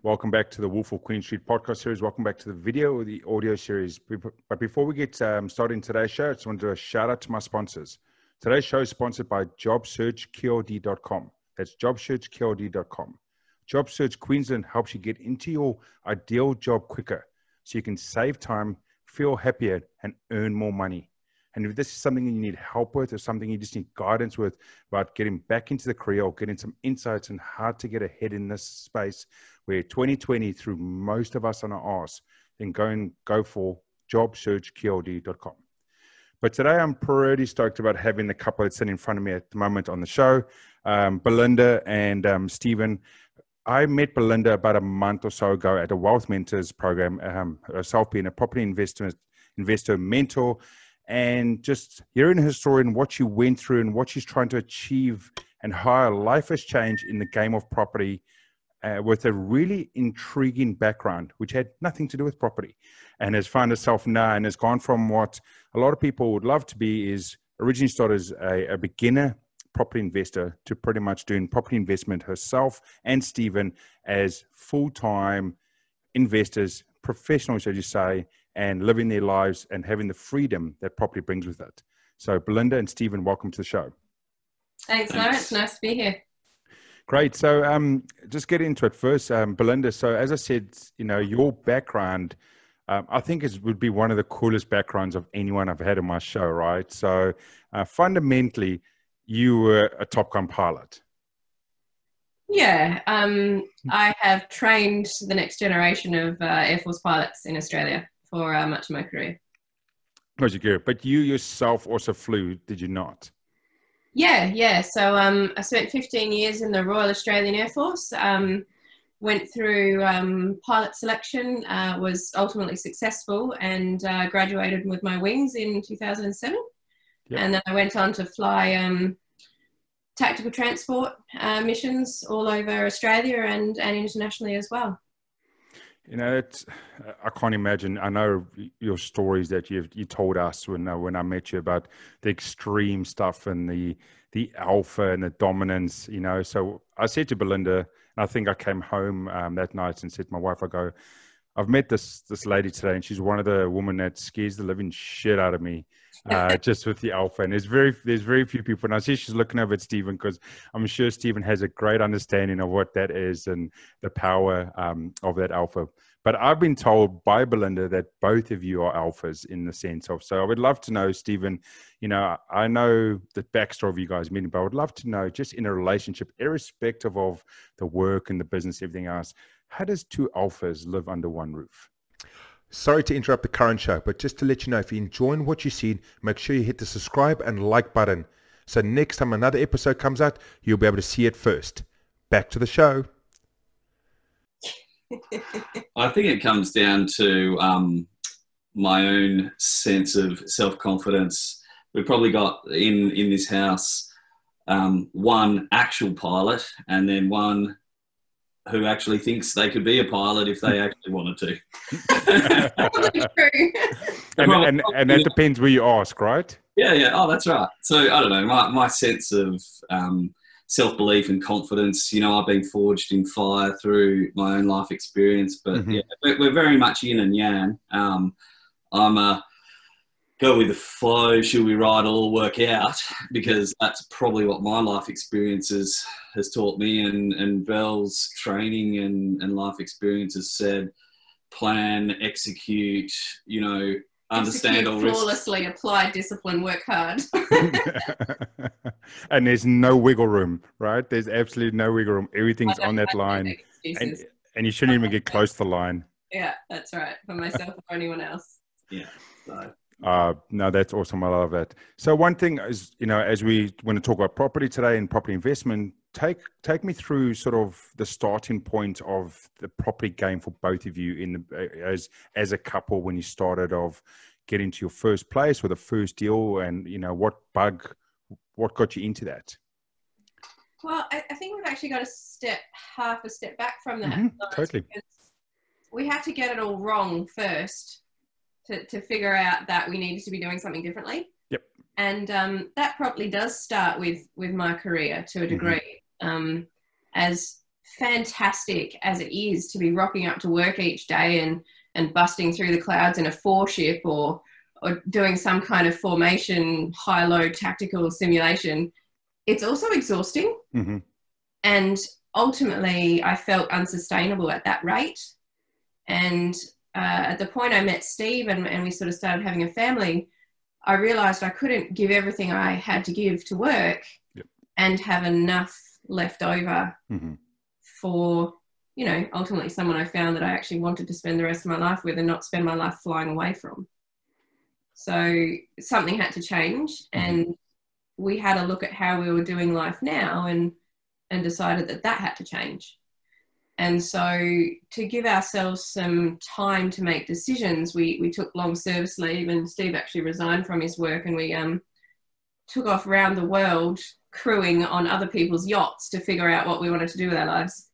Welcome back to the Wolf of Queen Street podcast series. Welcome back to the video or the audio series. But before we get started in today's show, I just want to do a shout out to my sponsors. Today's show is sponsored by JobSearchQLD.com. That's JobSearchQLD.com. JobSearch Queensland helps you get into your ideal job quicker so you can save time, feel happier, and earn more money. And if this is something you need help with or something you just need guidance with about getting back into the career or getting some insights on how to get ahead in this space where 2020 threw most of us on our arse, then go for jobsearchqld.com. But today I'm pretty stoked about having the couple that's sitting in front of me at the moment on the show, Belinda and Stephen. I met Belinda about a month or so ago at a Wealth Mentors program, herself being a property investor mentor, and just hearing her story and what she went through and what she's trying to achieve and how her life has changed in the game of property with a really intriguing background, which had nothing to do with property, and has found herself now and has gone from what a lot of people would love to be is originally started as a beginner property investor to pretty much doing property investment herself and Stephen as full-time investors, professionals, as you say, and living their lives and having the freedom that property brings with it. So Belinda and Stephen, welcome to the show. Thanks, Lawrence. Nice to be here. Great. So just get into it first. Belinda, so as I said, your background, I think would be one of the coolest backgrounds of anyone I've had on my show, right? So fundamentally, you were a Top Gun pilot. Yeah. I have trained the next generation of Air Force pilots in Australia for much of my career. But you yourself also flew, did you not? Yeah. So I spent 15 years in the Royal Australian Air Force, went through pilot selection, was ultimately successful, and graduated with my wings in 2007. Yep. And then I went on to fly tactical transport missions all over Australia and internationally as well. I can't imagine. I know your stories that you told us when I met you about the extreme stuff and the alpha and the dominance. So I said to Belinda, and I think I came home that night and said to my wife, I've met this lady today, and she's one of the women that scares the living shit out of me. Just with the alpha, and there's very few people. And I see she's looking over at Stephen because I'm sure Stephen has a great understanding of what that is and the power of that alpha. But I've been told by Belinda that both of you are alphas in the sense of. So I would love to know, Stephen. I know the backstory of you guys meeting, but I would love to know, just in a relationship, irrespective of the work and the business, everything else, how does two alphas live under one roof? Sorry to interrupt the current show, but just to let you know, if you're enjoying what you've seen, make sure you hit the subscribe and like button. So next time another episode comes out, you'll be able to see it first. Back to the show. I think it comes down to my own sense of self-confidence. We've probably got in this house one actual pilot and then one who actually thinks they could be a pilot if they actually wanted to. and that depends where you ask, right? Yeah. Oh, that's right. So I don't know, my sense of self-belief and confidence, I've been forged in fire through my own life experience, but yeah, we're very much yin and yang. I'm a go with the flow, should we ride, it'll all work out, because that's probably what my life experiences has taught me, and Belle's training and life experience has said, plan, execute, understand all risks. Flawlessly, apply discipline, work hard. And there's no wiggle room, right? There's absolutely no wiggle room. Everything's on that line. And you shouldn't even get close to the line. Yeah, that's right. For myself or anyone else. Yeah. So. No, that's awesome. I love that. So one thing is, as we want to talk about property today and property investment, take me through sort of the starting point of the property game for both of you as a couple when you started of getting to your first place or the first deal, and what got you into that? Well, I think we've actually got half a step back from that. Totally. We had to get it all wrong first to figure out that we needed to be doing something differently. Yep. And that probably does start with my career to a degree. As fantastic as it is to be rocking up to work each day and busting through the clouds in a 4-ship or doing some kind of formation, high-low tactical simulation, it's also exhausting. Mm-hmm. And ultimately, I felt unsustainable at that rate. And at the point I met Steve and we sort of started having a family, I realised I couldn't give everything I had to give to work and have enough left over for, you know, ultimately someone I found that I actually wanted to spend the rest of my life with and not spend my life flying away from. So something had to change, and we had a look at how we were doing life now and decided that had to change. And so to give ourselves some time to make decisions, we took long service leave, and Steve actually resigned from his work, and we took off around the world crewing on other people's yachts to figure out what we wanted to do with our lives.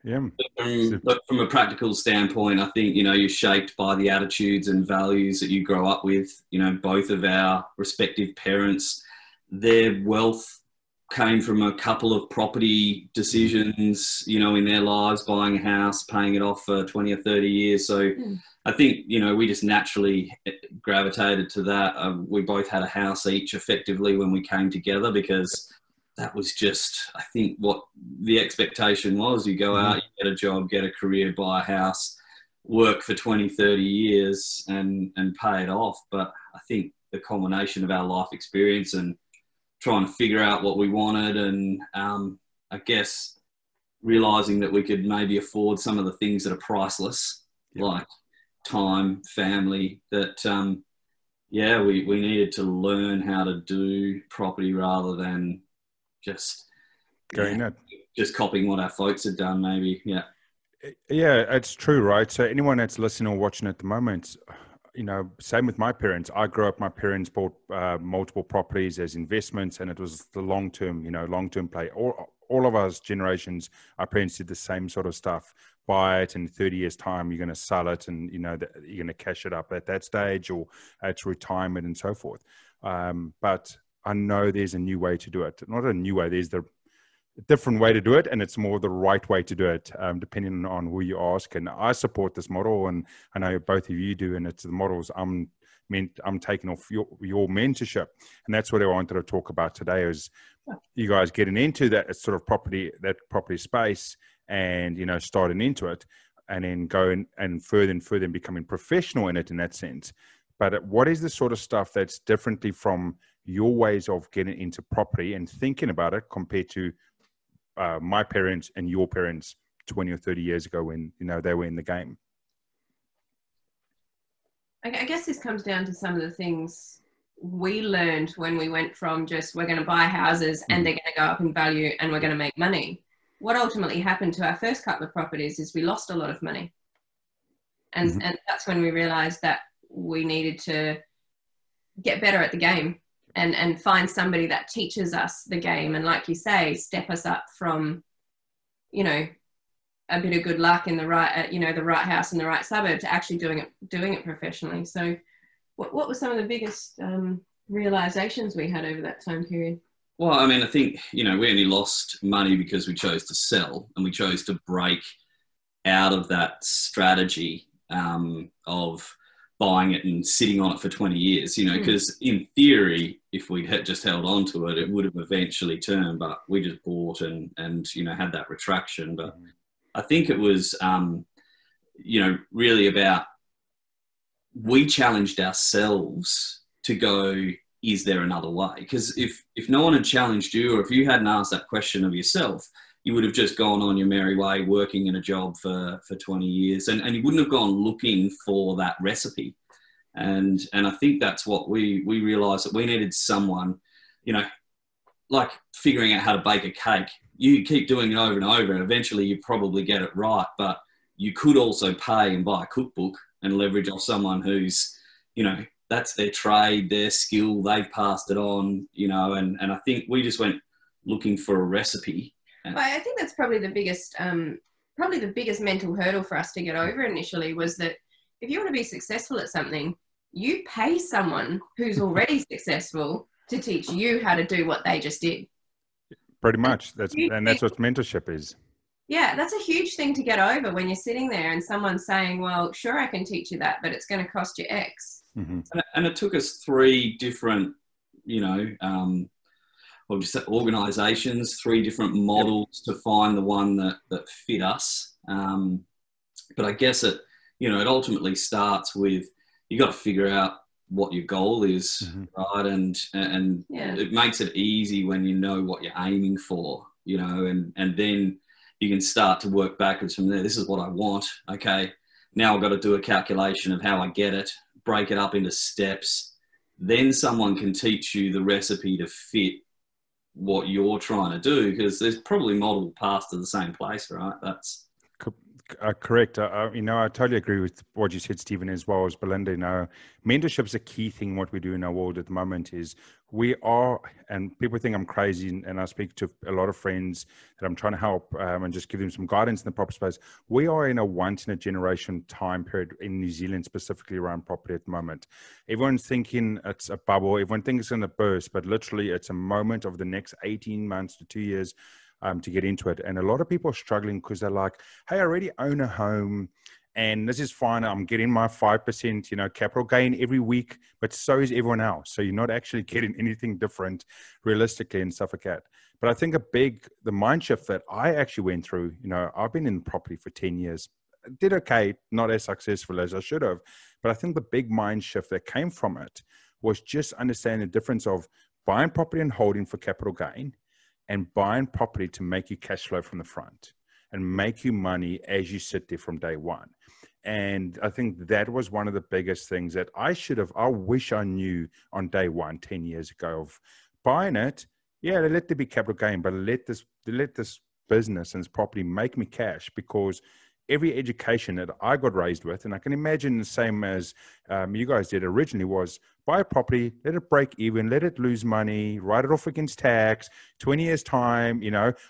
Yeah. From a practical standpoint, I think, you know, you're shaped by the attitudes and values that you grow up with. You know, both of our respective parents, their wealth came from a couple of property decisions, you know, in their lives, buying a house, paying it off for 20 or 30 years. So I think, you know, we just naturally gravitated to that. We both had a house each effectively when we came together, because that was just, I think, what the expectation was. You go out, you get a job, get a career, buy a house, work for 20, 30 years and pay it off. But I think the combination of our life experience and trying to figure out what we wanted, and I guess realising that we could maybe afford some of the things that are priceless, like time, family, that, we needed to learn how to do property rather than just just copying what our folks had done, maybe. Yeah, it's true, right? So anyone that's listening or watching at the moment, you know, same with my parents. I grew up, my parents bought multiple properties as investments, and it was the long-term play. All of us generations, our parents did the same sort of stuff. Buy it in 30 years time, you're going to sell it, and, you know, you're going to cash it up at that stage, or it's retirement and so forth. But I know there's a new way to do it. Not a new way, there's the different way to do it, and it's more the right way to do it, depending on who you ask. And I support this model, and I know both of you do, and it's the models I'm taking off your mentorship. And that's what I wanted to talk about today, is you guys getting into that sort of property space, and, you know, starting into it, and then going and further and becoming professional in it in that sense. But what is the sort of stuff that's differently from your ways of getting into property and thinking about it compared to my parents and your parents 20 or 30 years ago, when, you know, they were in the game? I guess this comes down to some of the things we learned when we went from just, we're going to buy houses and they're going to go up in value and we're going to make money. What ultimately happened to our first couple of properties is we lost a lot of money. And that's when we realized that we needed to get better at the game and find somebody that teaches us the game. And like you say, step us up from, you know, a bit of good luck in the right, the right house in the right suburb to actually doing it professionally. So what were some of the biggest realizations we had over that time period? Well, I mean, I think, you know, we only lost money because we chose to sell, and we chose to break out of that strategy of buying it and sitting on it for 20 years, you know, because in theory, if we had just held on to it, it would have eventually turned, but we just bought and you know, had that retraction. But I think it was, you know, really about, we challenged ourselves to go, is there another way? Because if no one had challenged you, or if you hadn't asked that question of yourself, you would have just gone on your merry way working in a job for 20 years, and you wouldn't have gone looking for that recipe. And I think that's what we realised, that we needed someone, you know, like figuring out how to bake a cake. You keep doing it over and over, and eventually you probably get it right. But you could also pay and buy a cookbook and leverage off someone who's, you know, that's their trade, their skill, they've passed it on, you know, and I think we just went looking for a recipe. Well, I think that's probably the biggest mental hurdle for us to get over initially, was that if you want to be successful at something, you pay someone who's already successful to teach you how to do what they just did. Pretty much. That's what mentorship is. Yeah, that's a huge thing to get over when you're sitting there and someone's saying, well, sure, I can teach you that, but it's going to cost you X. Mm-hmm. And it took us 3 different, organizations, 3 different models to find the one that fit us. But I guess it ultimately starts with, you got to figure out what your goal is, mm-hmm. right? And it makes it easy when you know what you're aiming for, and then you can start to work backwards from there. This is what I want. Okay, now I've got to do a calculation of how I get it, break it up into steps. Then someone can teach you the recipe to fit what you're trying to do, because there's probably multiple paths to the same place, right? That's correct. I totally agree with what you said, Stephen, as well as Belinda. Mentorship is a key thing. What we do in our world at the moment is we are, and people think I'm crazy, and I speak to a lot of friends that I'm trying to help and just give them some guidance in the proper space. We are in a once-in-a-generation time period in New Zealand, specifically around property at the moment. Everyone's thinking it's a bubble. Everyone thinks it's going to burst, but literally it's a moment of the next 18 months to 2 years to get into it. And a lot of people are struggling because they're like, hey, I already own a home and this is fine. I'm getting my 5%, capital gain every week, but so is everyone else. So you're not actually getting anything different realistically and stuff like that. But I think the mind shift that I actually went through, I've been in property for 10 years, did okay, not as successful as I should have. But I think the big mind shift that came from it was just understanding the difference of buying property and holding for capital gain, and buying property to make you cash flow from the front and make you money as you sit there from day one. And I think that was one of the biggest things that I wish I knew on day one, 10 years ago, of buying it. Yeah, let there be capital gain, but let this business and this property make me cash, because every education that I got raised with, and I can imagine the same as you guys did originally, was buy a property, let it break even, let it lose money, write it off against tax, 20 years time.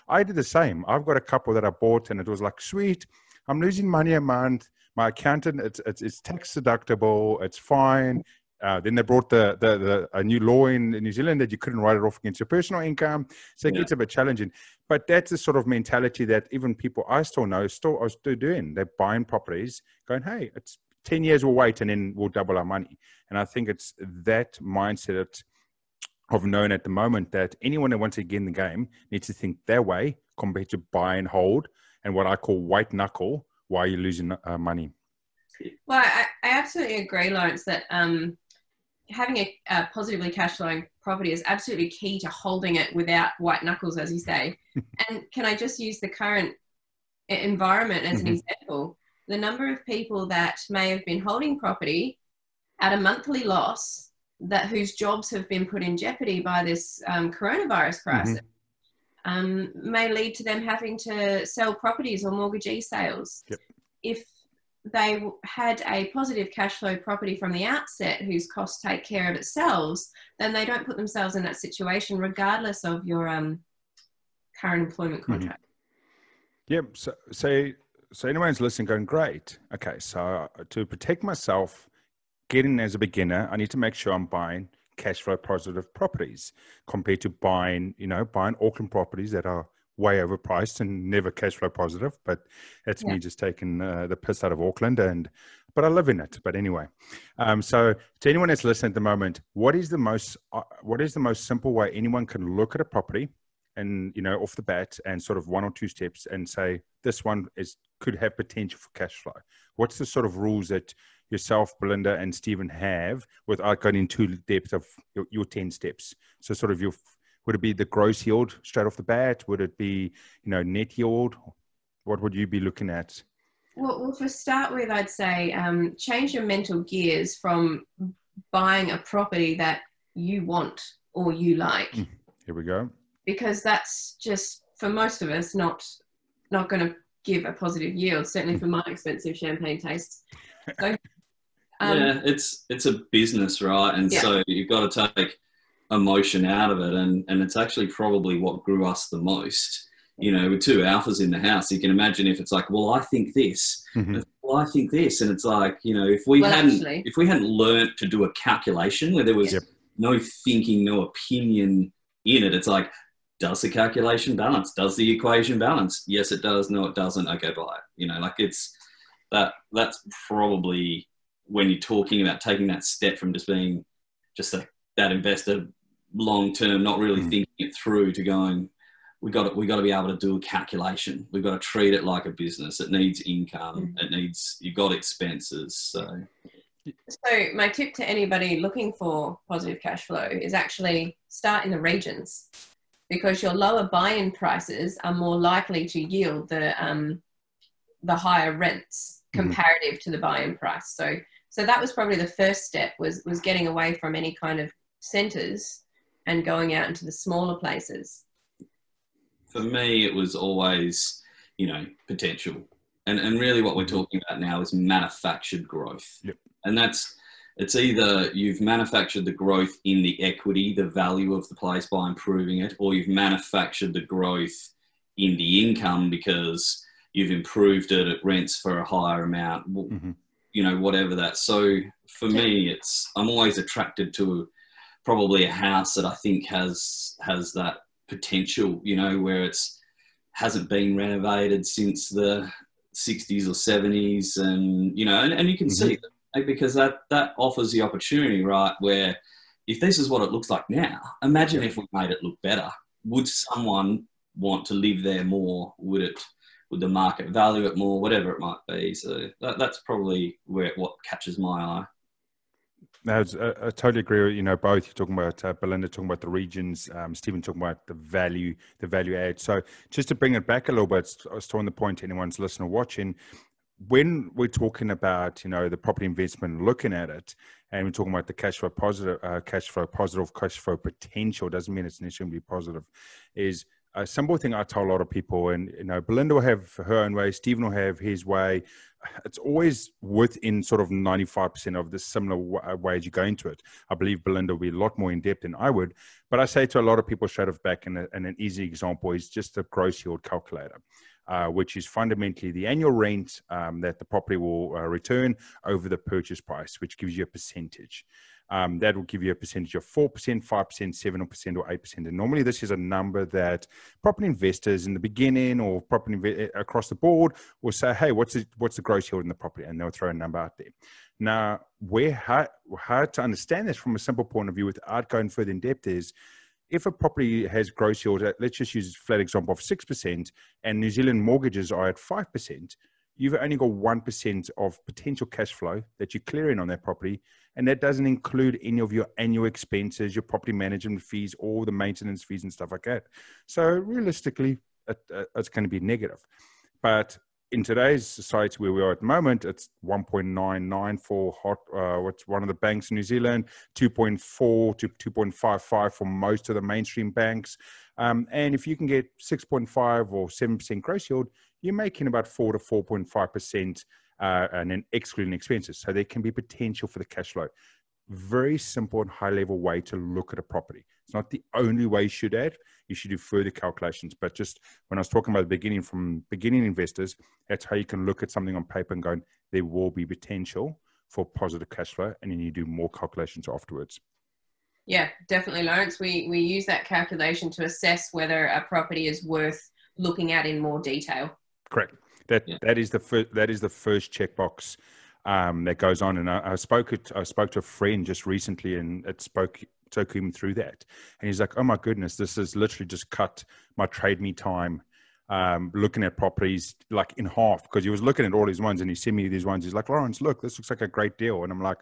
I did the same. I've got a couple that I bought and it was like, sweet, I'm losing money a month. My accountant, it's tax deductible. It's fine. Then they brought a new law in New Zealand that you couldn't write it off against your personal income. So it gets a bit challenging. But that's the sort of mentality that even people I still know are still doing. They're buying properties going, hey, it's 10 years we'll wait and then we'll double our money. And I think it's that mindset of knowing at the moment that anyone that wants to get in the game needs to think their way compared to buy and hold and what I call white knuckle while you're losing money. Well, I absolutely agree, Lawrence, that having a positively cash flowing property is absolutely key to holding it without white knuckles, as you say. And can I just use the current environment as an example? The number of people that may have been holding property at a monthly loss, whose jobs have been put in jeopardy by this coronavirus crisis, may lead to them having to sell properties or mortgagee sales. Yep. If they had a positive cash flow property from the outset whose costs take care of itself, then they don't put themselves in that situation regardless of your current employment contract. Yep. So anyone's listening going, great. Okay, so to protect myself, getting as a beginner, I need to make sure I'm buying cash flow positive properties compared to buying Auckland properties that are way overpriced and never cash flow positive. But that's me just taking the piss out of Auckland, but I live in it. But anyway, so to anyone that's listening at the moment, what is the most simple way anyone can look at a property and off the bat and sort of 1 or 2 steps and say this one could have potential for cash flow? What's the sort of rules that yourself, Belinda, and Stephen have without going into the depth of your 10 steps? So sort of would it be the gross yield straight off the bat? Would it be, net yield? What would you be looking at? Well, for start with, I'd say change your mental gears from buying a property that you want or you like. Here we go. Because that's just, for most of us, not going to give a positive yield, certainly for my expensive champagne tastes. So, it's a business, right? And so you've got to take emotion out of it, and it's actually probably what grew us the most. With 2 alphas in the house, you can imagine if it's like, well, I think this, well, I think this, and it's like, if we hadn't learnt to do a calculation where there was no thinking, no opinion in it, it's like, does the calculation balance? Does the equation balance? Yes, it does. No, it doesn't. Okay, buy it. You know, like it's that's probably when you're talking about taking that step from just being just that investor long term, not really thinking it through, to going, we got to be able to do a calculation. We've got to treat it like a business. It needs income. It needs, you've got expenses. So my tip to anybody looking for positive cash flow is actually start in the regions, because your lower buy-in prices are more likely to yield the higher rents comparative to the buy-in price. So that was probably the first step, was getting away from any kind of centres and going out into the smaller places. For me, it was always, you know, potential. And really what we're talking about now is manufactured growth. Yep. And it's either you've manufactured the growth in the equity, the value of the place by improving it, or you've manufactured the growth in the income because you've improved it at rents for a higher amount, you know, whatever that. So for me, I'm always attracted to probably a house that I think has that potential, you know, where hasn't been renovated since the 60s or 70s, and, you know, and you can see that, because that offers the opportunity, right, where if this is what it looks like now, imagine if we made it look better. Would someone want to live there more? Would the market value it more? Whatever it might be. So that's probably what catches my eye. No, I totally agree with, you know, both. You're talking about Belinda talking about the regions, Stephen talking about the value add. So just to bring it back a little bit, I was on the point to anyone's listening or watching, when we're talking about, you know, the property investment, looking at it, and we're talking about the cash flow positive, cash flow potential, doesn't mean it's necessarily positive, is a simple thing I tell a lot of people. And, you know, Belinda will have her own way, Stephen will have his way. It's always within sort of 95% of the similar ways you go into it. I believe Belinda will be a lot more in depth than I would, but I say to a lot of people straight off back, and an easy example is just a gross yield calculator, which is fundamentally the annual rent that the property will return over the purchase price, which gives you a percentage. That will give you a percentage of 4%, 5%, 7%, or 8%. And normally this is a number that property investors in the beginning, or across the board, will say, hey, what's the gross yield in the property? And they'll throw a number out there. Now, how to understand this from a simple point of view without going further in depth is, if a property has gross yield, let's just use a flat example of 6%, and New Zealand mortgages are at 5%, you've only got 1% of potential cash flow that you're clearing on that property. And that doesn't include any of your annual expenses, your property management fees, all the maintenance fees and stuff like that. So realistically, it's going to be negative. But in today's society where we are at the moment, it's 1.99 for what's one of the banks in New Zealand, 2.4 to 2.55 for most of the mainstream banks. And if you can get 6.5 or 7% gross yield, you're making about 4 to 4.5%, and then excluding expenses. So there can be potential for the cash flow. Very simple and high level way to look at a property. It's not the only way you should add. You should do further calculations. But just when I was talking about the beginning, from beginning investors, that's how you can look at something on paper and go, there will be potential for positive cash flow, and then you do more calculations afterwards. Yeah, definitely, Lawrence. We use that calculation to assess whether a property is worth looking at in more detail. Correct. That is the first checkbox that goes on. And I spoke to a friend just recently, and it took him through that. And he's like, oh my goodness, this has literally just cut my trade me time looking at properties like in half, because he was looking at all these ones and he sent me these ones. He's like, Lawrence, look, this looks like a great deal. And I'm like,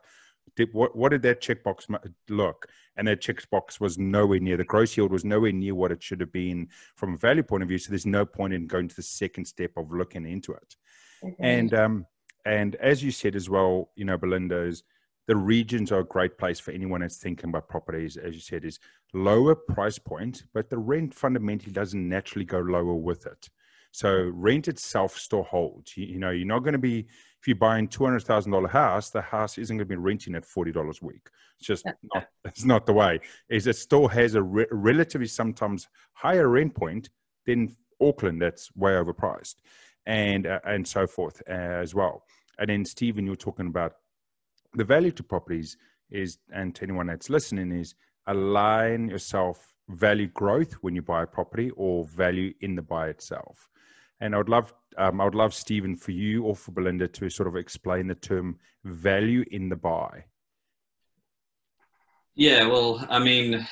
what did that checkbox look? And that checkbox was nowhere near. The gross yield was nowhere near what it should have been from a value point of view. So there's no point in going to the second step of looking into it. Okay. And as you said as well, you know, Belinda, is the regions are a great place for anyone that's thinking about properties. As you said, is lower price point, but the rent fundamentally doesn't naturally go lower with it. So rent itself still holds. You know, you're not going to be, if you're buying $200,000 house, the house isn't going to be renting at $40 a week. It's just not, it's not the way. Is it still has a relatively sometimes higher rent point than Auckland, that's way overpriced, and so forth as well. And then Stephen, you're talking about the value to properties is, and to anyone that's listening, is align yourself value growth when you buy a property or value in the buy itself? And I would love, Stephen, for you or for Belinda to sort of explain the term value in the buy. Yeah, well, I mean,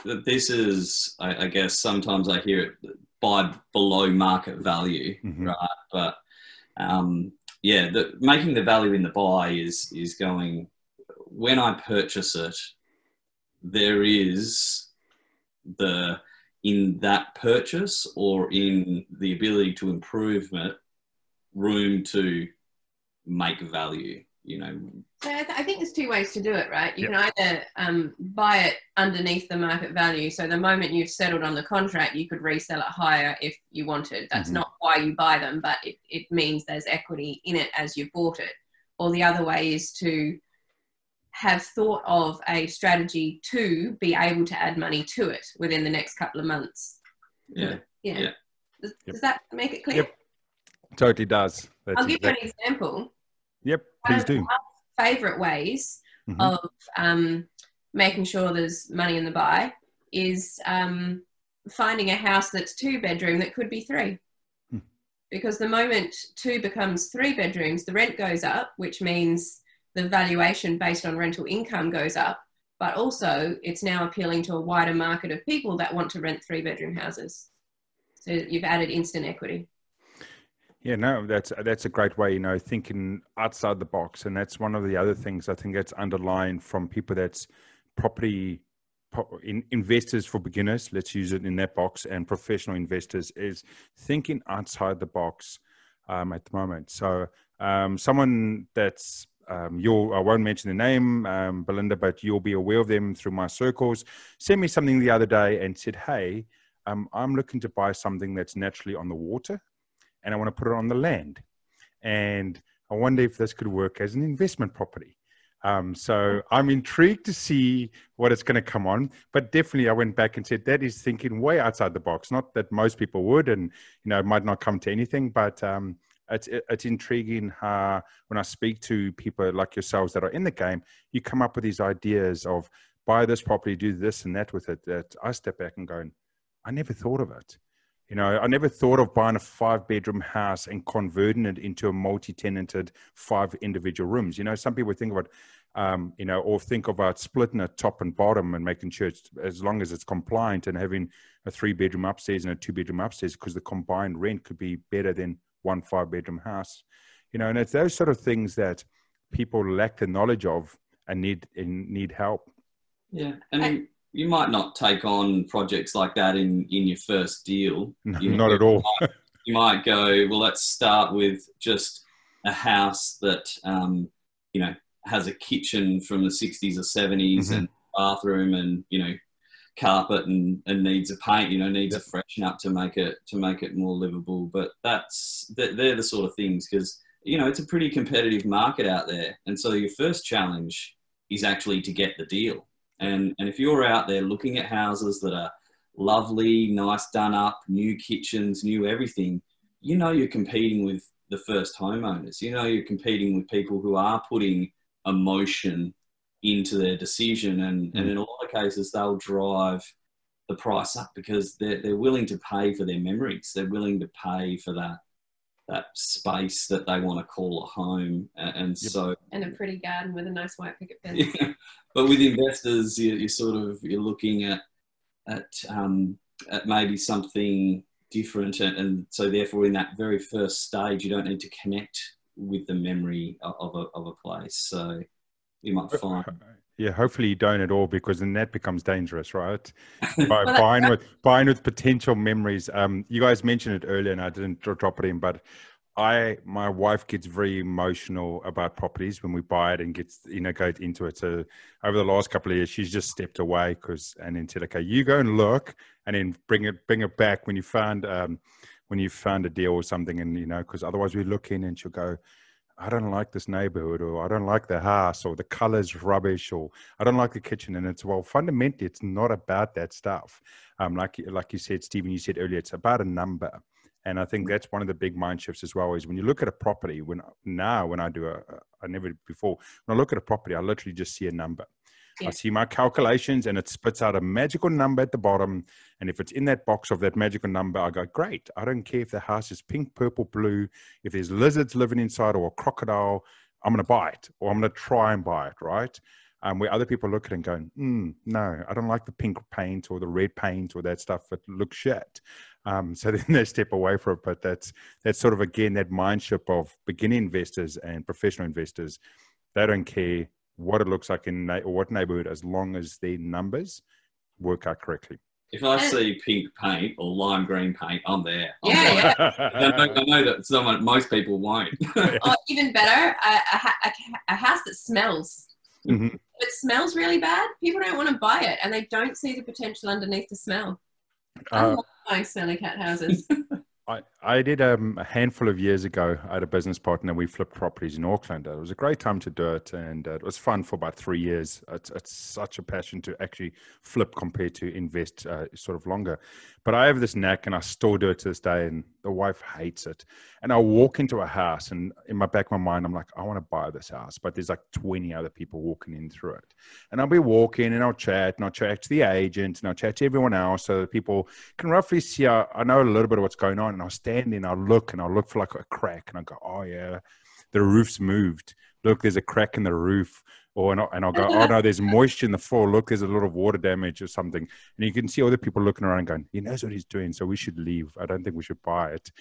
this is, I guess, sometimes I hear it buy below market value, right? But yeah, making the value in the buy is going, when I purchase it, there is in that purchase or in the ability to improve it, room to make value, you know. So I think there's two ways to do it, right? You can either buy it underneath the market value. So the moment you've settled on the contract, you could resell it higher if you wanted. That's not why you buy them, but it means there's equity in it as you bought it. Or the other way is to have thought of a strategy to be able to add money to it within the next couple of months. Yeah. Does that make it clear? Yep. Totally does. I'll give you an example. Yep, please do. One of our favourite ways of making sure there's money in the buy is finding a house that's 2-bedroom that could be 3. Because the moment 2 becomes 3 bedrooms, the rent goes up, which means the valuation based on rental income goes up, but also it's now appealing to a wider market of people that want to rent 3-bedroom houses. So you've added instant equity. Yeah, no, that's a great way, you know, thinking outside the box. And that's one of the other things I think that's underlined from people that's investors for beginners, let's use it in that box, and professional investors, is thinking outside the box at the moment. So someone that's, I won't mention the name, Belinda, but you'll be aware of them through my circles, sent me something the other day and said, hey, I'm looking to buy something that's naturally on the water, and I want to put it on the land. And I wonder if this could work as an investment property. So I'm intrigued to see what it's going to come on. But definitely I went back and said, that is thinking way outside the box. Not that most people would, and, you know, it might not come to anything, but it's intriguing how when I speak to people like yourselves that are in the game, you come up with these ideas of buy this property, do this and that with it, that I step back and go, I never thought of it. You know, I never thought of buying a 5-bedroom house and converting it into a multi-tenanted 5 individual rooms. You know, some people think about, you know, or think about splitting it top and bottom and making sure it's, as long as it's compliant, and having a 3-bedroom upstairs and a 2-bedroom upstairs, because the combined rent could be better than one 5-bedroom house. You know, and it's those sort of things that people lack the knowledge of and need help. Yeah, and you might not take on projects like that in your first deal. No, not at all. You might go, well, let's start with just a house that, you know, has a kitchen from the 60s or 70s and bathroom and, you know, carpet and needs a paint, you know, needs a freshen up to make it more livable. But they're the sort of things, because, you know, it's a pretty competitive market out there. And so your first challenge is actually to get the deal. And if you're out there looking at houses that are lovely, nice, done up, new kitchens, new everything, you know you're competing with the first homeowners. You know you're competing with people who are putting emotion into their decision. And in a lot of cases, they'll drive the price up because they're willing to pay for their memories. They're willing to pay for that space that they want to call a home. And so... And a pretty garden with a nice white picket fence. Yeah. But with investors, you're looking at maybe something different, and so therefore in that very first stage, you don't need to connect with the memory of a place. So you might find. Yeah, hopefully you don't at all, because then that becomes dangerous, right? Buying with potential memories. You guys mentioned it earlier, and I didn't drop it in, but my wife gets very emotional about properties when we buy it and gets, you know, go into it. So over the last couple of years, she's just stepped away and then said, okay, you go and look, and then bring it back when you found a deal or something. And, you know, because otherwise we look in and she'll go, I don't like this neighborhood, or I don't like the house, or the color's rubbish, or I don't like the kitchen. And it's, well, fundamentally, it's not about that stuff. Like you said, Stephen, you said earlier, it's about a number. And I think that's one of the big mind shifts as well, is when you look at a property, when I never before, when I look at a property, I literally just see a number. Yeah. I see my calculations and it spits out a magical number at the bottom. And if it's in that box of that magical number, I go, great. I don't care if the house is pink, purple, blue, if there's lizards living inside or a crocodile, I'm going to buy it, or I'm going to try and buy it, right? Where other people look at it and going, no, I don't like the pink paint or the red paint or that stuff. It looks shit. So then they step away from it. But that's sort of, again, that mindset of beginning investors and professional investors. They don't care what it looks like in or what neighborhood, as long as their numbers work out correctly. If I see pink paint or lime green paint, I'm there. Yeah. I know that most people won't. Or even better, a house that smells. Mm-hmm. If it smells really bad, people don't want to buy it, and they don't see the potential underneath the smell. I love buying smelly cat houses. I did a handful of years ago. I had a business partner. We flipped properties in Auckland. It was a great time to do it, and it was fun for about 3 years. It's such a passion to actually flip compared to invest sort of longer. But I have this knack, and I still do it to this day, and the wife hates it. And I walk into a house, and in my back of my mind, I'm like, I want to buy this house, but there's like 20 other people walking in through it. And I'll be walking, and I'll chat to the agent, and I'll chat to everyone else so that people can roughly see, I know a little bit of what's going on. And I'll stand in, I'll look for like a crack, and I go, oh yeah, the roof's moved. Look, there's a crack in the roof. And I'll go, oh no, there's moisture in the floor. Look, there's a lot of water damage or something. And you can see other people looking around and going, he knows what he's doing, so we should leave. I don't think we should buy it.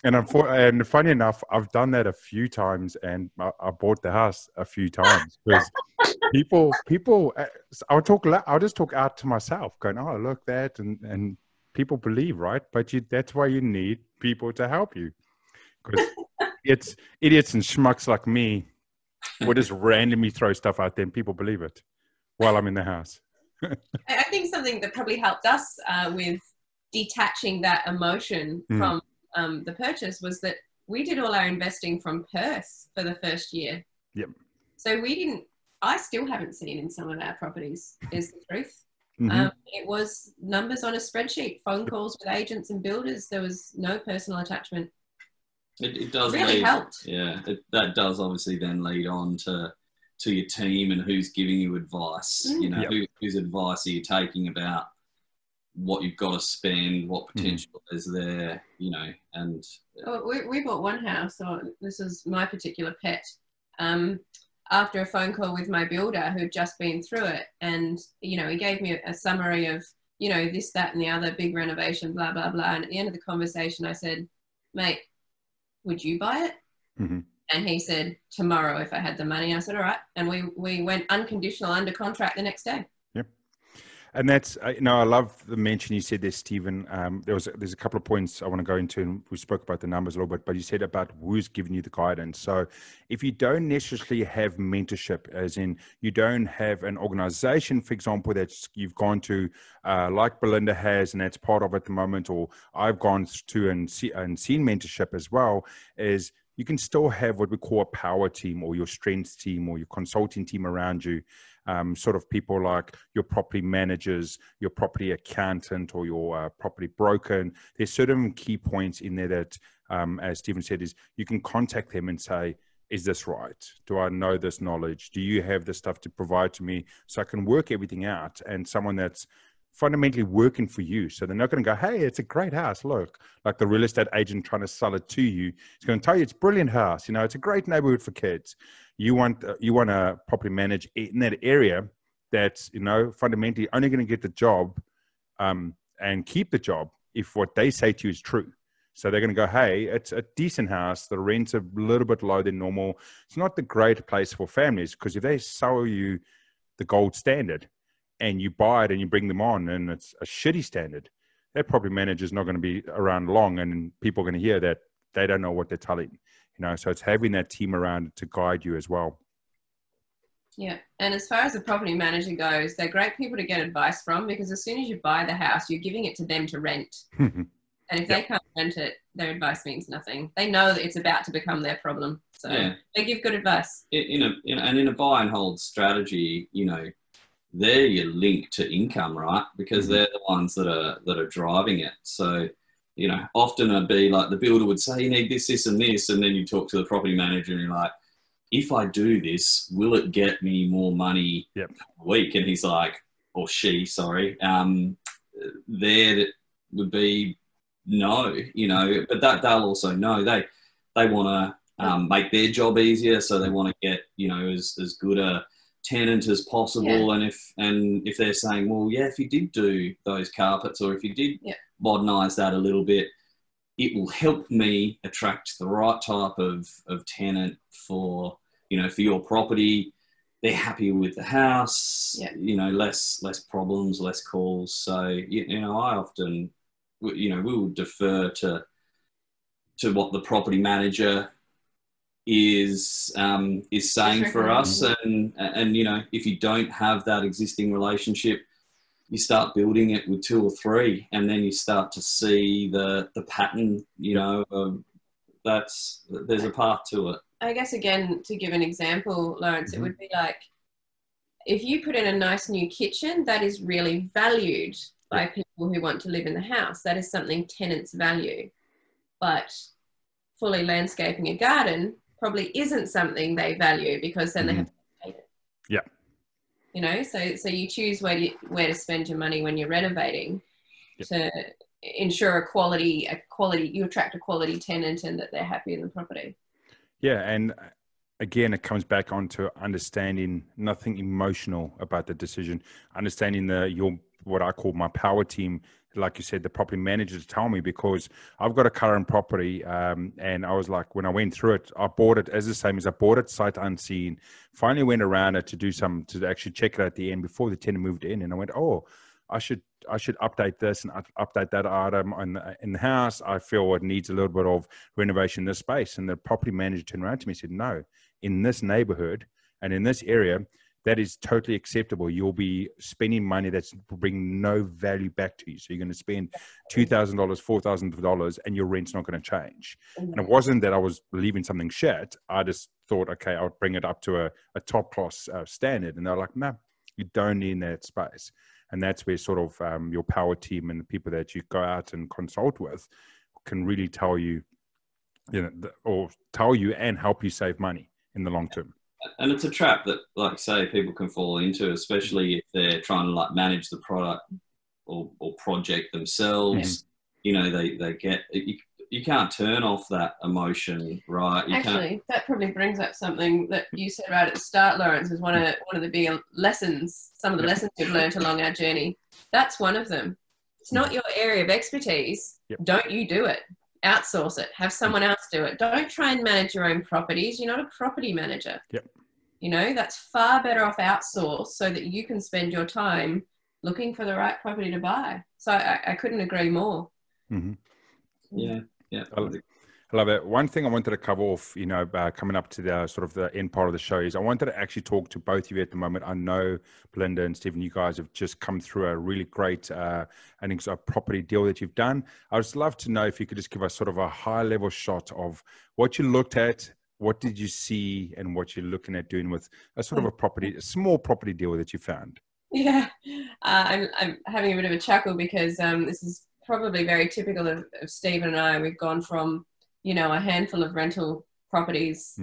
And funny enough, I've done that a few times, and I bought the house a few times because people, I'll just talk out to myself going, oh, look that. And people believe, right? But that's why you need people to help you. Because it's idiots and schmucks like me will just randomly throw stuff out there and people believe it while I'm in the house. I think something that probably helped us with detaching that emotion from the purchase was that we did all our investing from Perth for the first year. Yep. So I still haven't seen in some of our properties, is the truth. Mm-hmm. It was numbers on a spreadsheet, phone calls with agents and builders. There was no personal attachment. It does really helped. Yeah, that does obviously then lead on to your team and who's giving you advice. You know, whose advice are you taking about what you've got to spend, what potential is there, you know, and... We bought one house, so this is my particular pet, after a phone call with my builder who'd just been through it. And, you know, he gave me a summary of, you know, this, that, and the other, big renovation, blah, blah, blah. And at the end of the conversation, I said, mate, would you buy it? Mm-hmm. And he said, tomorrow if I had the money. I said, all right. And we went unconditional under contract the next day. Yep. And that's, you know, I love the mention you said there, Stephen. There's a couple of points I want to go into, and we spoke about the numbers a little bit, but you said about who's giving you the guidance. So if you don't necessarily have mentorship, as in you don't have an organization, for example, that you've gone to, like Belinda has, and that's part of at the moment, or I've gone to and seen mentorship as well, is you can still have what we call a power team or your strengths team or your consulting team around you. Sort of people like your property managers, your property accountant, or your property broker. And there's certain key points in there that, as Stephen said, is you can contact them and say, is this right? Do I know this knowledge? Do you have the stuff to provide to me so I can work everything out? And someone that's fundamentally working for you. So they're not going to go, hey, it's a great house. Look, like the real estate agent trying to sell it to you. It's going to tell you it's a brilliant house. You know, it's a great neighborhood for kids. You want a property manager in that area that's, you know, fundamentally only going to get the job and keep the job if what they say to you is true. So they're going to go, hey, it's a decent house. The rent's a little bit lower than normal. It's not the great place for families, because if they sell you the gold standard and you buy it and you bring them on and it's a shitty standard, that property manager is not going to be around long, and people are going to hear that they don't know what they're telling. You know, so it's having that team around to guide you as well. Yeah. And as far as the property manager goes, they're great people to get advice from, because as soon as you buy the house, you're giving it to them to rent. And if they can't rent it, their advice means nothing. They know that it's about to become their problem. So they give good advice. In a buy and hold strategy, you know, they're your link to income, right? Because they're the ones that are driving it. So, you know, often it'd be like the builder would say, you need this, this, and this. And then you talk to the property manager and you're like, if I do this, will it get me more money Yep. a week? And he's like, or she, sorry, there would be no, you know, but that they'll also know they want to make their job easier, so they want to get, you know, as good a tenant as possible. Yeah. And if they're saying, well, yeah, if you did do those carpets, or if you did Yeah. modernize that a little bit, it will help me attract the right type of tenant for, you know, for your property. They're happy with the house, Yeah. you know, less problems, less calls. So, you know, I often, you know, we would defer to what the property manager is saying for us. And, you know, if you don't have that existing relationship, you start building it with 2 or 3, and then you start to see the pattern, you know, there's a path to it. I guess, again, to give an example, Lawrence, it would be like, if you put in a nice new kitchen, that is really valued by people who want to live in the house. That is something tenants value. But fully landscaping a garden probably isn't something they value, because then they have to pay it. Yeah. You know, so you choose where to spend your money when you're renovating to ensure you attract a quality tenant and that they're happy in the property. Yeah, and again, it comes back onto understanding nothing emotional about the decision, understanding what I call my power team, like you said, the property manager, to tell me, because I've got a current property, and I was like, when I went through it, I bought it as the same as I bought it sight unseen, finally went around it to actually check it at the end before the tenant moved in, and I went, oh, I should update this and update that item in the house. I feel it needs a little bit of renovation in this space. And the property manager turned around to me and said, no, in this neighborhood and in this area, that is totally acceptable. You'll be spending money that's bringing no value back to you. So you're going to spend $2,000, $4,000, and your rent's not going to change. And it wasn't that I was leaving something shit. I just thought, okay, I'll bring it up to a top class standard. And they're like, no, you don't need that space. And that's where sort of your power team and the people that you go out and consult with can really tell you, or tell you and help you save money in the long term. And it's a trap that, like say, people can fall into, especially if they're trying to like manage the product or project themselves. You know, they get you can't turn off that emotion, right? Actually, that probably brings up something that you said right at the start, Lawrence, is one of the big lessons, some of the lessons we've learned along our journey. That's one of them. It's not your area of expertise. Don't you do it. Outsource it. Have someone else do it. Don't try and manage your own properties. You're not a property manager. You know, that's far better off outsource so that you can spend your time looking for the right property to buy. So I couldn't agree more. Yeah. I love it. One thing I wanted to cover off, coming up to the sort of the end part of the show, is I wanted to actually talk to both of you at the moment. I know Belinda and Stephen, you guys have just come through a really great, a property deal that you've done. I would just love to know if you could just give us sort of a high level shot of what you looked at, what did you see, and what you're looking at doing with a sort of a small property deal that you found. Yeah, I'm having a bit of a chuckle because this is probably very typical of Stephen and I. We've gone from, a handful of rental properties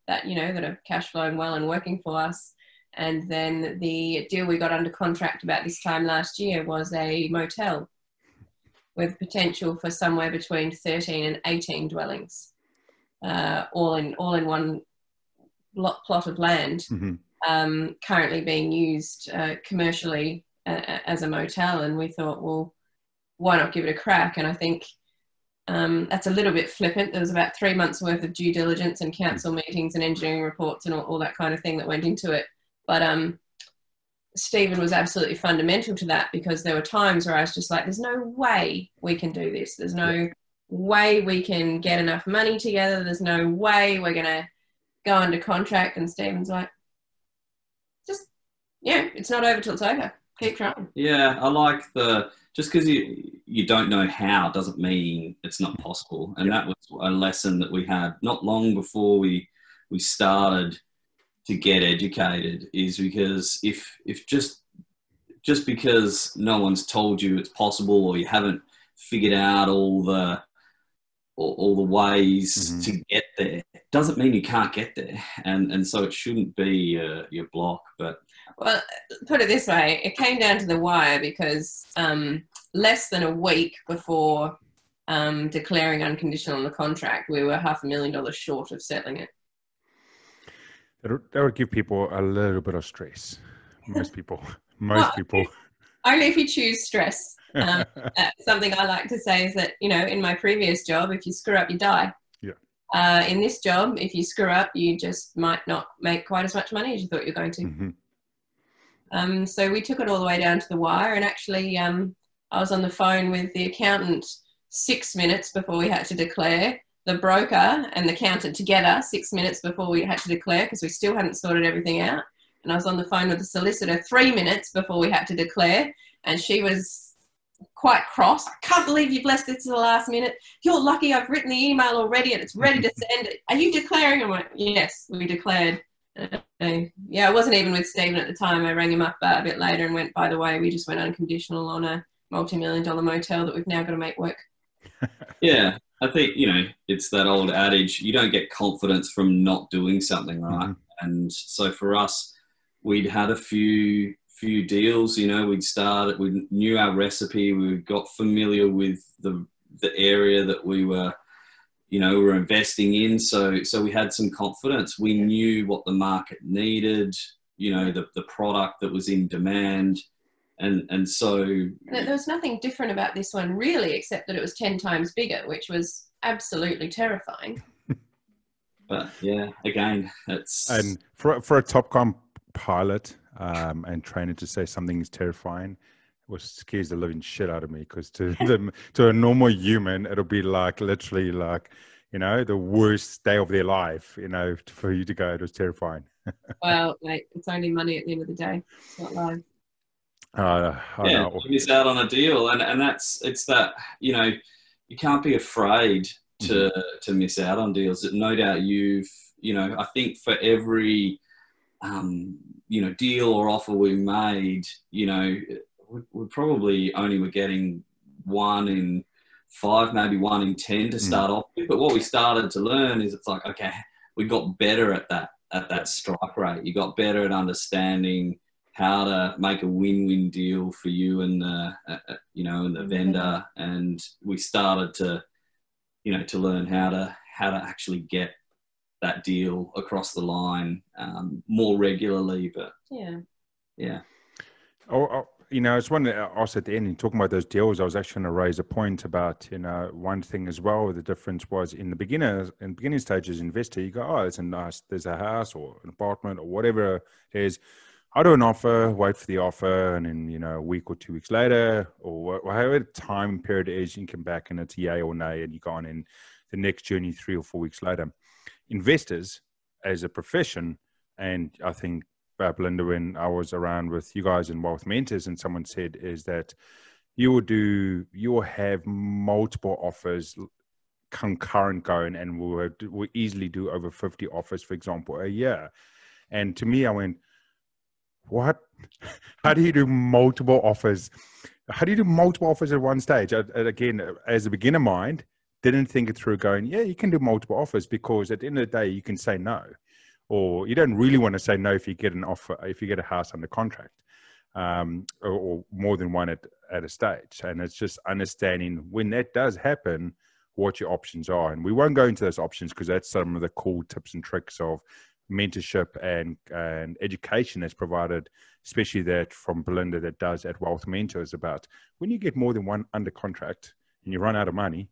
that are cash flowing well and working for us. And then the deal we got under contract about this time last year was a motel with potential for somewhere between 13 and 18 dwellings, all in one plot of land, currently being used commercially as a motel. And we thought, well, why not give it a crack? And I think that's a little bit flippant. There was about 3 months worth of due diligence and council meetings and engineering reports and all that kind of thing that went into it. But Stephen was absolutely fundamental to that, because there were times where I was just like, there's no way we can do this. There's no way we can get enough money together. There's no way we're going to go under contract. And Stephen's like, it's not over till it's over. Keep trying. Yeah, I like just because you don't know how doesn't mean it's not possible. And that was a lesson that we had not long before we started to get educated, is because if just because no one's told you it's possible, or you haven't figured out all the ways to get there, doesn't mean you can't get there. And so it shouldn't be your block. But well, put it this way, it came down to the wire because less than a week before declaring unconditional on the contract, we were $500,000 short of settling it. That would give people a little bit of stress. Most people. Only if you choose stress. Something I like to say is that, in my previous job, if you screw up, you die. Yeah. In this job, if you screw up, you just might not make quite as much money as you thought you were going to. Mm-hmm. So we took it all the way down to the wire, and actually I was on the phone with the accountant 6 minutes before we had to declare, the broker and the accountant together 6 minutes before we had to declare, because we still hadn't sorted everything out. And I was on the phone with the solicitor 3 minutes before we had to declare, and she was quite cross. I can't believe you've left this to the last minute. You're lucky I've written the email already and it's ready to send it. Are you declaring? I went, yes, we declared. Yeah, I wasn't even with Stephen at the time. I rang him up a bit later and went, by the way, we just went unconditional on a multi-million-dollar motel that we've now got to make work. Yeah, I think, it's that old adage, you don't get confidence from not doing something, right? Mm-hmm. And so for us, we'd had a few deals, we knew our recipe, we got familiar with the area that we were, were investing in. So we had some confidence. We knew what the market needed, the product that was in demand. And so there was nothing different about this one really, except that it was 10 times bigger, which was absolutely terrifying. But yeah, again, it's... And for a Topcom pilot and trainer to say something is terrifying, it scares the living shit out of me, because to a normal human, it'll be literally the worst day of their life, for you to go, it was terrifying. Well, mate, it's only money at the end of the day. It's not life. You miss out on a deal, and it's that you can't be afraid to miss out on deals. No doubt I think for every deal or offer we made, we probably only were getting 1 in 5, maybe 1 in 10 to start off with. But what we started to learn is it's like, okay, we got better at that strike rate. You got better at understanding how to make a win-win deal for you and and the vendor. And we started to learn how to actually get that deal across the line more regularly. But yeah. It's one that also at the end, in talking about those deals, I was actually going to raise a point about, one thing as well. The difference was in beginning stages, investor, you go, oh, there's a house or an apartment or whatever it is. I do an offer, wait for the offer, and then, a week or 2 weeks later, or however time period it is, you can come back and it's yay or nay, and you go on in the next journey 3 or 4 weeks later. Investors as a profession, and I think, Belinda, when I was around with you guys in Wealth Mentors, and someone said is that you will have multiple offers concurrent going, and we'll easily do over 50 offers, for example, a year. And to me, I went, what? How do you do multiple offers? How do you do multiple offers at one stage? Again, as a beginner mind, didn't think it through, going, yeah, you can do multiple offers, because at the end of the day, you can say no. Or you don't really want to say no if you get an offer, if you get a house under contract, or more than one at a stage. And it's just understanding when that does happen, what your options are. And we won't go into those options, because that's some of the cool tips and tricks of mentorship and education that's provided, especially that from Belinda that does at Wealth Mentors, about when you get more than one under contract and you run out of money,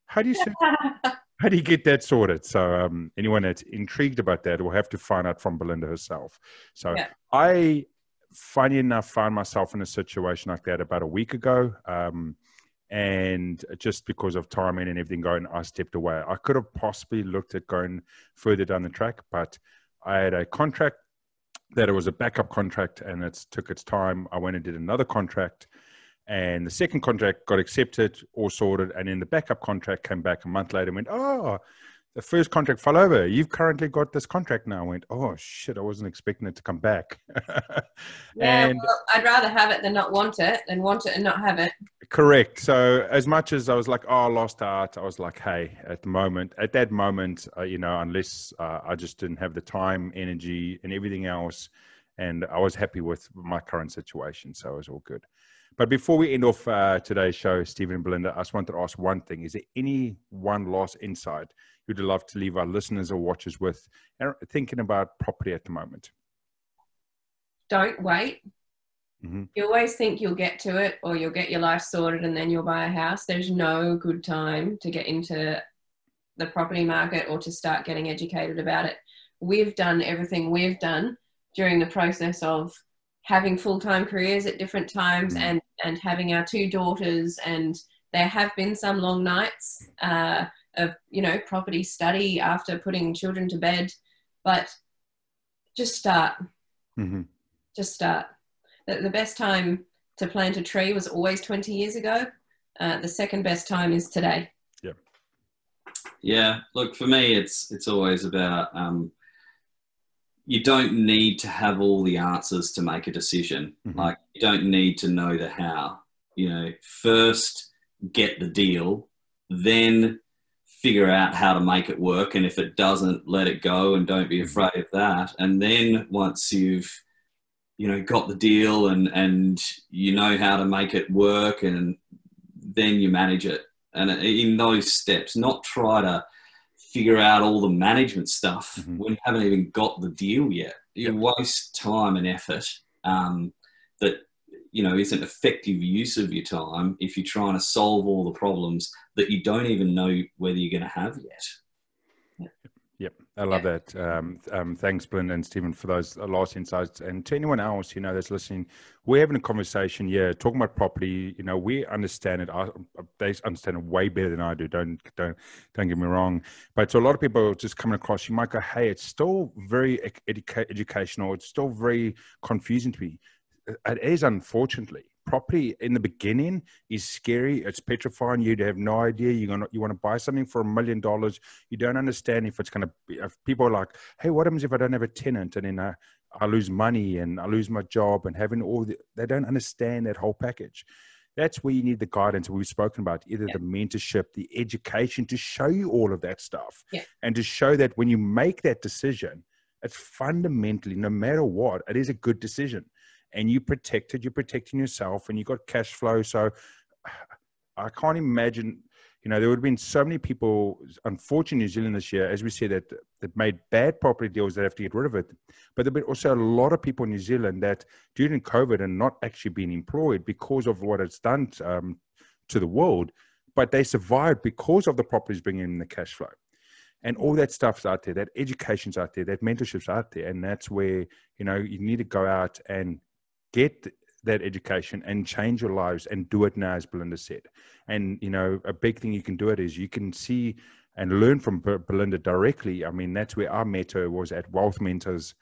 how do you get that sorted? So anyone that's intrigued about that will have to find out from Belinda herself. So yeah. I, funny enough, found myself in a situation like that about a week ago. And just because of timing and everything going, I stepped away. I could have possibly looked at going further down the track, but I had a contract that it was a backup contract, and it took its time. I went and did another contract, and the second contract got accepted or sorted. And then the backup contract came back a month later and went, oh, the first contract fell over. You've currently got this contract now. I went, oh shit, I wasn't expecting it to come back. Yeah, And well, I'd rather have it than not want it, than want it and not have it. correct. So as much as I was like, oh, I lost out, I was like, hey, at that moment, unless I just didn't have the time, energy, and everything else, and I was happy with my current situation, so it was all good. But before we end off today's show, Stephen and Belinda, I just wanted to ask one thing. Is there any one last insight you'd love to leave our listeners or watchers with thinking about property at the moment? Don't wait. Mm-hmm. You always think you'll get to it or you'll get your life sorted and then you'll buy a house. There's no good time to get into the property market or to start getting educated about it. We've done everything we've done during the process of having full-time careers at different times and having our 2 daughters, and there have been some long nights of, property study after putting children to bed, but just start. Mm-hmm. Just start. The best time to plant a tree was always 20 years ago. The second best time is today. Yep. Yeah. Look, for me, it's always about, you don't need to have all the answers to make a decision. Mm-hmm. Like, you don't need to know the how. First get the deal, then figure out how to make it work. And if it doesn't, let it go and don't be afraid of that. And then once you've, got the deal and you know how to make it work, and then you manage it. And in those steps, not try to figure out all the management stuff when you haven't even got the deal yet. You waste time and effort that, isn't effective use of your time if you're trying to solve all the problems that you don't even know whether you're going to have yet. Yep, I love that. Thanks, Belinda and Stephen, for those last insights. And to anyone else, that's listening, we're having a conversation here, talking about property. We understand it. They understand it way better than I do. Don't get me wrong. But to a lot of people just coming across, you might go, hey, it's still very educational. It's still very confusing to me. It is, unfortunately. Property in the beginning is scary. It's petrifying. You have no idea. You want to buy something for $1 million. You don't understand if it's going to be. If people are like, hey, what happens if I don't have a tenant and then I lose money and I lose my job and having they don't understand that whole package. That's where you need the guidance we've spoken about, either the mentorship, the education to show you all of that stuff and to show that when you make that decision, it's fundamentally, no matter what, it is a good decision. And you're protecting yourself, and you got cash flow. So I can't imagine, there would have been so many people, unfortunately, in New Zealand this year, as we said, that made bad property deals that have to get rid of it. But there have been also a lot of people in New Zealand that during COVID are not actually being employed because of what it's done to the world, but they survived because of the properties bringing in the cash flow. And all that stuff's out there, that education's out there, that mentorship's out there. And that's where, you need to go out and get that education and change your lives and do it now, as Belinda said. And, a big thing you can do it is you can see and learn from Belinda directly. I mean, that's where I met her, was at Wealth Mentors,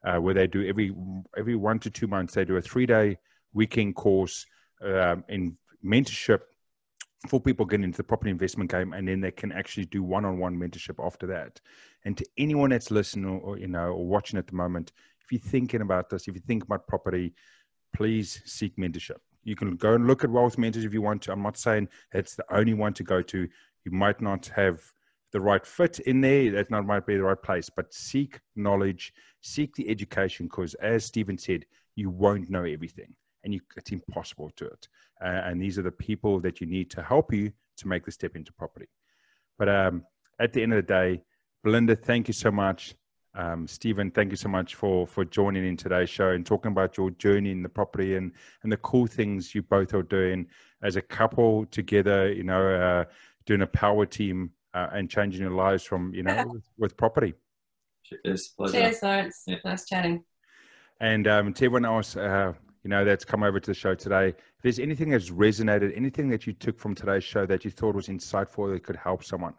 where they do every 1 to 2 months, they do a 3-day weekend course in mentorship for people getting into the property investment game. And then they can actually do one-on-one mentorship after that. And to anyone that's listening or watching at the moment, if you're thinking about this, if you think about property, please seek mentorship. You can go and look at Wealth Mentors if you want to. I'm not saying it's the only one to go to. You might not have the right fit in there. That might be the right place, but seek knowledge, seek the education, because as Stephen said, you won't know everything and it's impossible to it. And these are the people that you need to help you to make the step into property. But at the end of the day, Belinda, thank you so much. Stephen, thank you so much for joining in today's show and talking about your journey in the property and the cool things you both are doing as a couple together, doing a power team and changing your lives from, with property. Cheers. Cheers, Lawrence. Yeah. Nice chatting. And to everyone else, that's come over to the show today, if there's anything that's resonated, anything that you took from today's show that you thought was insightful that could help someone,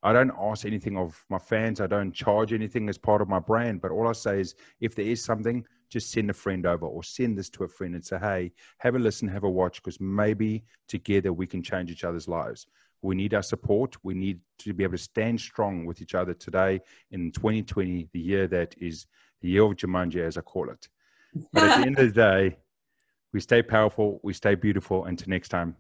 I don't ask anything of my fans. I don't charge anything as part of my brand. But all I say is, if there is something, just send a friend over or send this to a friend and say, hey, have a listen, have a watch, because maybe together we can change each other's lives. We need our support. We need to be able to stand strong with each other today in 2020, the year that is the year of Jumanji, as I call it. But at the end of the day, we stay powerful, we stay beautiful. Until next time,